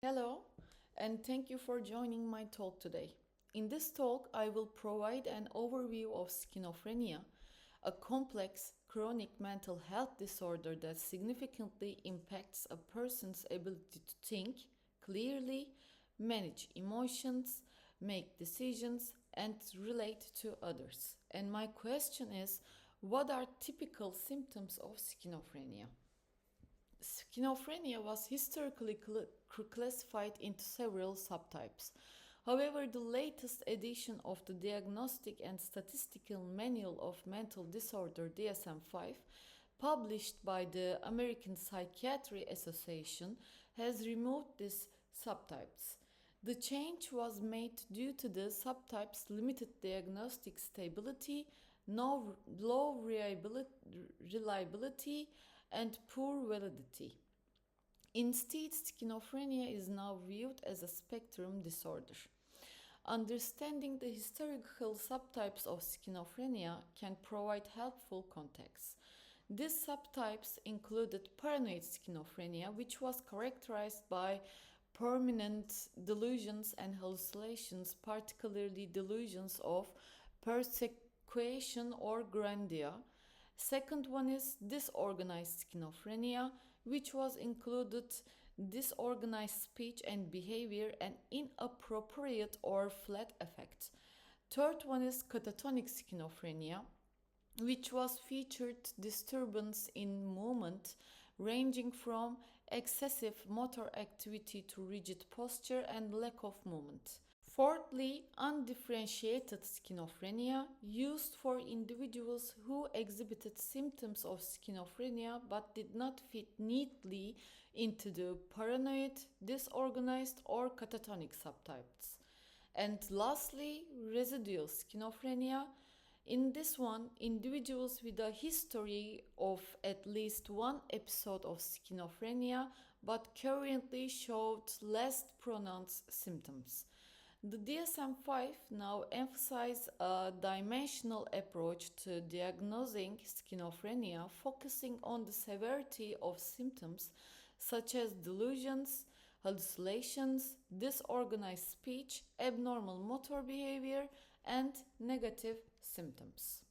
Hello, and thank you for joining my talk today. In this talk, I will provide an overview of schizophrenia, a complex chronic mental health disorder that significantly impacts a person's ability to think clearly, manage emotions, make decisions, and relate to others. And my question is, what are typical symptoms of schizophrenia? Schizophrenia was historically classified into several subtypes. However, the latest edition of the Diagnostic and Statistical Manual of Mental Disorder DSM-5, published by the American Psychiatry Association, has removed these subtypes. The change was made due to the subtypes' limited diagnostic stability, low reliability, and poor validity. Instead, schizophrenia is now viewed as a spectrum disorder. Understanding the historical subtypes of schizophrenia can provide helpful context. These subtypes included paranoid schizophrenia, which was characterized by permanent delusions and hallucinations, particularly delusions of persecution or grandeur. Second one is disorganized schizophrenia, which was included disorganized speech and behavior and inappropriate or flat affect. Third one is catatonic schizophrenia, which was featured disturbance in movement ranging from excessive motor activity to rigid posture and lack of movement. Fourthly, undifferentiated schizophrenia, used for individuals who exhibited symptoms of schizophrenia but did not fit neatly into the paranoid, disorganized, or catatonic subtypes. And lastly, residual schizophrenia. In this one, individuals with a history of at least one episode of schizophrenia but currently showed less pronounced symptoms. The DSM-5 now emphasizes a dimensional approach to diagnosing schizophrenia, focusing on the severity of symptoms such as delusions, hallucinations, disorganized speech, abnormal motor behavior, and negative symptoms.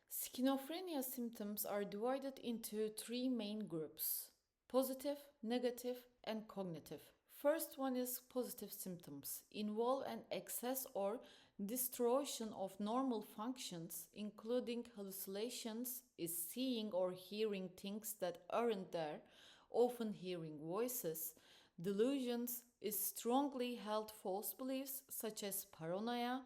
Schizophrenia symptoms are divided into three main groups: positive, negative, and cognitive. First one is positive symptoms, involve an excess or distortion of normal functions, including hallucinations, is seeing or hearing things that aren't there, often hearing voices. Delusions is strongly held false beliefs such as paranoia.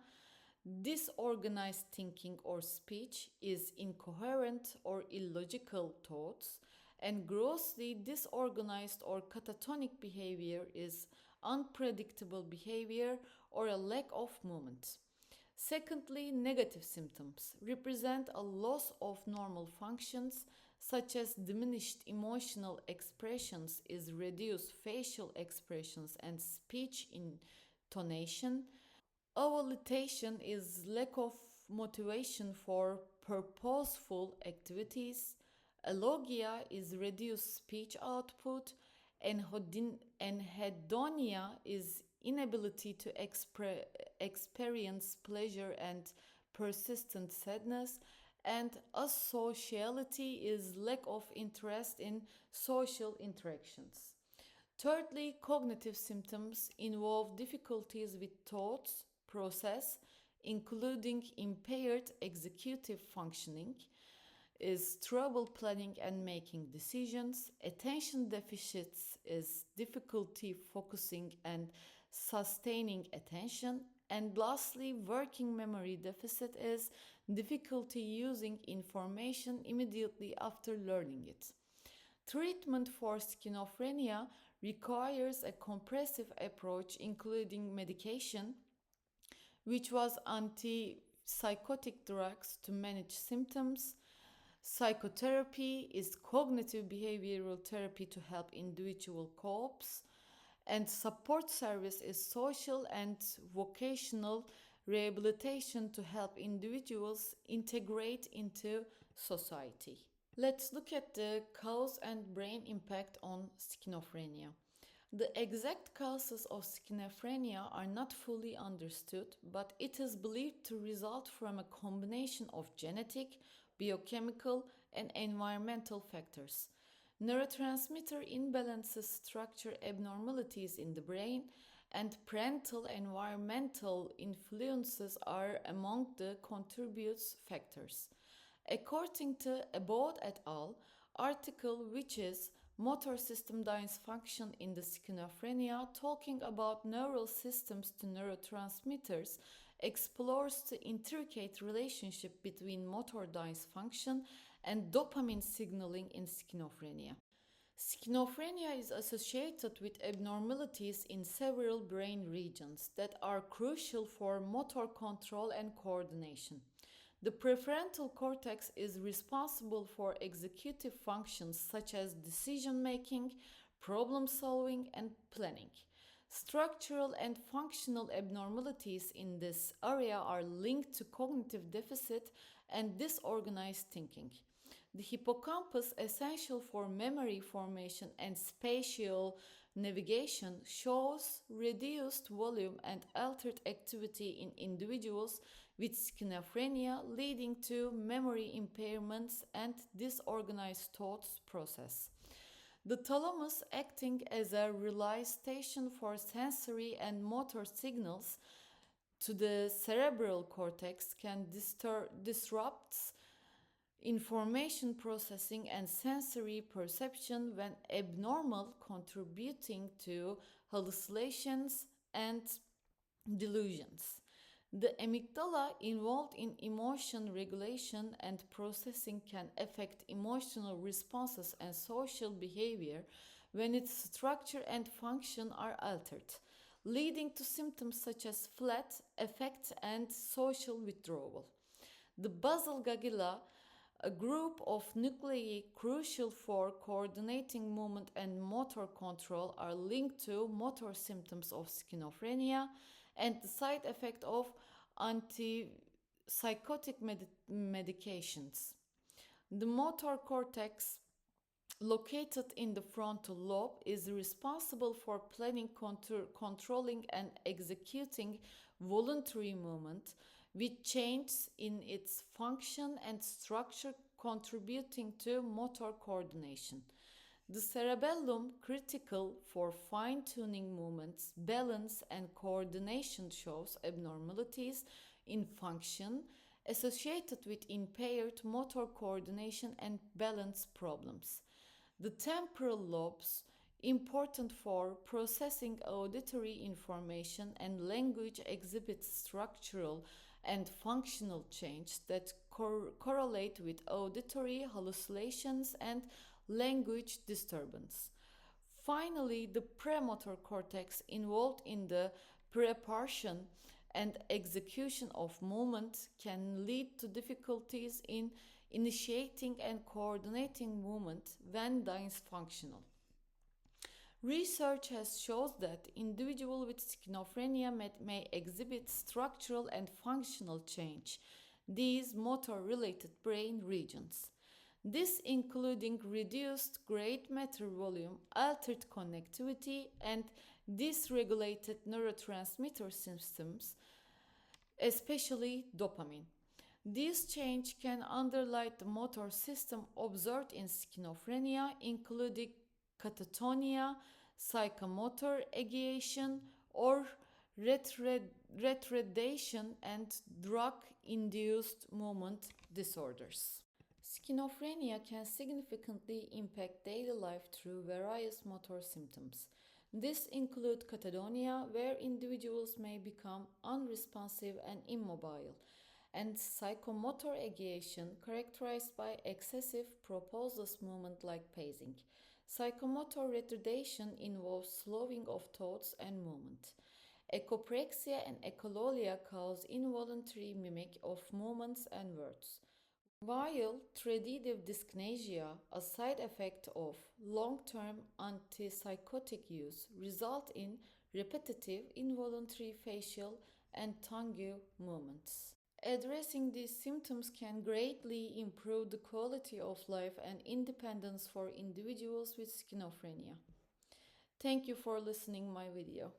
Disorganized thinking or speech is incoherent or illogical thoughts, and grossly disorganized or catatonic behavior is unpredictable behavior or a lack of movement. Secondly, negative symptoms represent a loss of normal functions such as diminished emotional expressions, is reduced facial expressions and speech intonation. Ovulation is lack of motivation for purposeful activities. Alogia is reduced speech output, and hedonia is inability to experience pleasure and persistent sadness, and asociality is lack of interest in social interactions. Thirdly, cognitive symptoms involve difficulties with thoughts process, including impaired executive functioning, is trouble planning and making decisions. Attention deficits is difficulty focusing and sustaining attention. And lastly, working memory deficit is difficulty using information immediately after learning it. Treatment for schizophrenia requires a comprehensive approach including medication, which was antipsychotic drugs to manage symptoms. Psychotherapy is cognitive behavioral therapy to help individual cope, and support service is social and vocational rehabilitation to help individuals integrate into society. Let's look at the cause and brain impact on schizophrenia. The exact causes of schizophrenia are not fully understood, but it is believed to result from a combination of genetic, biochemical, and environmental factors. Neurotransmitter imbalances, structure abnormalities in the brain, and parental environmental influences are among the contributes factors. According to Abboud et al. Article, which is Motor System Dysfunction in the Schizophrenia, talking about neural systems to neurotransmitters, explores the intricate relationship between motor dysfunction and dopamine signaling in schizophrenia. Schizophrenia is associated with abnormalities in several brain regions that are crucial for motor control and coordination. The prefrontal cortex is responsible for executive functions such as decision making, problem solving, and planning. Structural and functional abnormalities in this area are linked to cognitive deficit and disorganized thinking. The hippocampus, essential for memory formation and spatial navigation, shows reduced volume and altered activity in individuals with schizophrenia, leading to memory impairments and disorganized thought process. The thalamus, acting as a relay station for sensory and motor signals to the cerebral cortex, can disrupt information processing and sensory perception when abnormal, contributing to hallucinations and delusions. The amygdala, involved in emotion regulation and processing, can affect emotional responses and social behavior when its structure and function are altered, leading to symptoms such as flat affect and social withdrawal. The basal ganglia, a group of nuclei crucial for coordinating movement and motor control, are linked to motor symptoms of schizophrenia and the side effect of antipsychotic medications. The motor cortex, located in the frontal lobe, is responsible for planning, controlling, and executing voluntary movement, with changes in its function and structure contributing to motor coordination. The cerebellum, critical for fine-tuning movements, balance, and coordination, shows abnormalities in function associated with impaired motor coordination and balance problems. The temporal lobes, important for processing auditory information and language, exhibit structural and functional change that correlate with auditory hallucinations and language disturbance. Finally, the premotor cortex, involved in the preparation and execution of movement, can lead to difficulties in initiating and coordinating movement when dysfunctional. Research has shown that individuals with schizophrenia may exhibit structural and functional change, these motor-related brain regions. This including reduced gray matter volume, altered connectivity, and dysregulated neurotransmitter systems, especially dopamine. This change can underlie the motor system observed in schizophrenia, including catatonia, psychomotor agitation, or retardation and drug-induced movement disorders. Schizophrenia can significantly impact daily life through various motor symptoms. This includes catatonia, where individuals may become unresponsive and immobile, and psychomotor agitation, characterized by excessive purposeless movement like pacing. Psychomotor retardation involves slowing of thoughts and movement. Echopraxia and echolalia cause involuntary mimic of movements and words, while tardive dyskinesia, a side effect of long-term antipsychotic use, result in repetitive involuntary facial and tongue movements. Addressing these symptoms can greatly improve the quality of life and independence for individuals with schizophrenia. Thank you for listening my video.